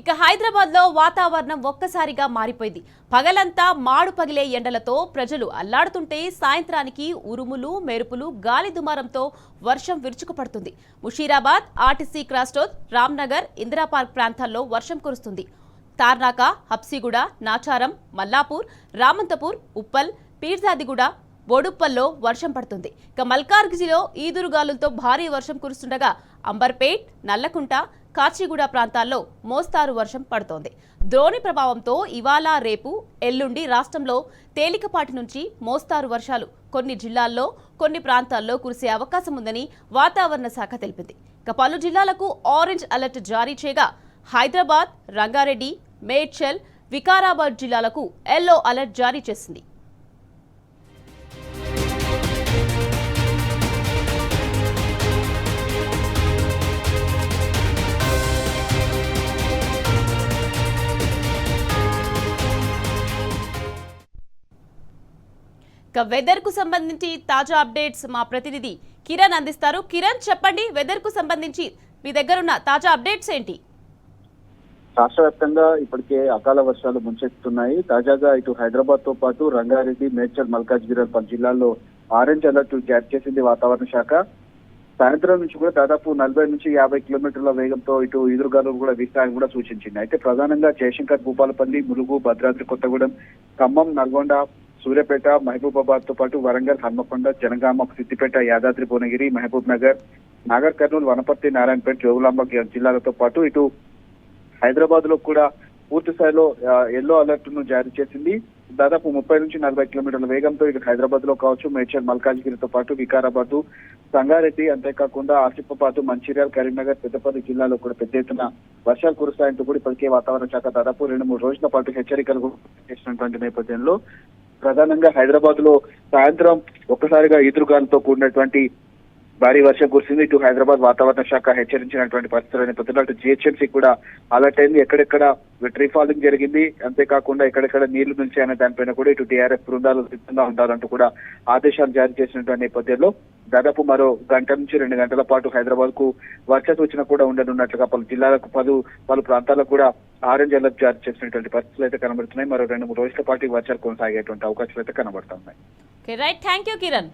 ఇక హైదరాబాద్ లో వాతావరణం ఒక్కసారిగా మారిపోయింది. పగలంతా మాడు పగిలే ఎండలతో ప్రజలు అల్లాడుతుంటే సాయంత్రానికి ఉరుములు మెరుపులు గాలి దుమారంతో వర్షం విరుచుకుపడుతుంది. Musheerabad, RTC cross road, Ramnagar, Indira park ప్రాంతాల్లో వర్షం కురుస్తుంది. తార్నాక, హబ్సిగూడ, నాచారం, మల్లాపూర్, రామంతపూర్, ఉప్పల్, పీర్జాదిగూడ, బోడుప్పల్లో వర్షం పడుతుంది. ఇక మల్కార్గిజిలో ఈదురుగాలులతో భారీ వర్షం కురుస్తుండగా అంబర్పేట్, నల్లకుంట, కాచిగూడ ప్రాంతాల్లో మోస్తారు వర్షం పడుతోంది. ద్రోణి ప్రభావంతో ఇవాళ, రేపు, ఎల్లుండి రాష్ట్రంలో తేలికపాటి నుంచి మోస్తారు వర్షాలు కొన్ని జిల్లాల్లో, కొన్ని ప్రాంతాల్లో కురిసే అవకాశం ఉందని వాతావరణ శాఖ తెలిపింది. ఇక పలు జిల్లాలకు ఆరెంజ్ అలర్ట్ జారీ చేయగా హైదరాబాద్, రంగారెడ్డి, మేడ్చల్, వికారాబాద్ జిల్లాలకు ఎల్లో అలర్ట్ జారీ చేసింది. వెదర్ కు సంబంధించి తాజా అప్డేట్స్ మా ప్రతినిధి కిరణ్ అందిస్తారు. కిరణ్, చెప్పండి, వెదర్ కు సంబంధించి మీ దగ్గర ఉన్న తాజా అప్డేట్స్ ఏంటి? రాష్ట్ర వ్యాప్తంగా ఇప్పటికే అకాల వర్షాలు ముంచెత్తుతున్నాయి. తాజాగా ఇటు హైదరాబాద్ తో పాటు రంగారెడ్డి, మేడ్చల్, మల్కాజ్గిరి పలు జిల్లాల్లో ఆరెంజ్ అలర్ట్ జారీ చేసింది వాతావరణ శాఖ. సాయంత్రం నుంచి కూడా దాదాపు 40 నుంచి 50 కిలోమీటర్ల వేగంతో ఇటు ఎదురుగాలు కూడా వీస్తాయని కూడా సూచించింది. అయితే ప్రధానంగా జయశంకర్, భూపాలపల్లి, ములుగు, భద్రాద్రి కొత్తగూడెం, ఖమ్మం, నల్గొండ, సూర్యాపేట, మహబూబాబాద్ తో పాటు వరంగల్, హన్మకొండ, జనగామ, సిద్దిపేట, యాదాద్రి, భువనగిరి, మహబూబ్ నగర్, నాగర్ కర్నూలు, వనపర్తి, నారాయణపేట, జోగులాంబ జిల్లాలతో పాటు ఇటు హైదరాబాద్ లో కూడా పూర్తి స్థాయిలో ఎల్లో అలర్ట్ ను జారీ చేసింది. దాదాపు 30 నుంచి 40 కిలోమీటర్ల వేగంతో ఇటు హైదరాబాద్ లో కావచ్చు, మేడ్చల్, మల్కాజ్గిరితో పాటు వికారాబాద్, సంగారెడ్డి, అంతేకాకుండా ఆసిఫాబాద్, మంచిర్యాల, కరీంనగర్, పెద్దపల్లి జిల్లాలో కూడా పెద్ద ఎత్తున వర్షాలు కురుస్తాయంటూ కూడా ఇప్పటికే వాతావరణ శాఖ దాదాపు 2-3 రోజుల పాటు హెచ్చరికలు చేసినటువంటి నేపథ్యంలో ప్రధానంగా హైదరాబాద్ లో సాయంత్రం ఒక్కసారిగా ఈదురుగాలతో కూడినటువంటి భారీ వర్షం కురిసింది. ఇటు హైదరాబాద్ వాతావరణ శాఖ హెచ్చరించినటువంటి పరిస్థితుల నేపథ్యంలో అటు జిహెచ్ఎంసీ కూడా అలర్ట్ అయింది. ఎక్కడెక్కడ ట్రీ ఫాలింగ్ జరిగింది, అంతేకాకుండా ఎక్కడెక్కడ నీళ్లు నిలిచాయనే దానిపైన కూడా ఇటు టీఆర్ఎఫ్ బృందాలు సిద్ధంగా ఉండాలంటూ కూడా ఆదేశాలు జారీ చేసినటువంటి నేపథ్యంలో దాదాపు మరో గంట నుంచి 2 గంటల పాటు హైదరాబాద్ కు వర్ష సూచన కూడా ఉండనున్నట్లుగా పలు జిల్లాలకు పలు ప్రాంతాలకు కూడా ఆరెంజ్ అలర్ట్ జారీ చేసినటువంటి పరిస్థితులు అయితే కనబడుతున్నాయి. మరో 2-3 రోజుల పాటు వర్షాలు కొనసాగేటువంటి అవకాశాలు అయితే కనబడుతున్నాయి. Right, thank you Kiran.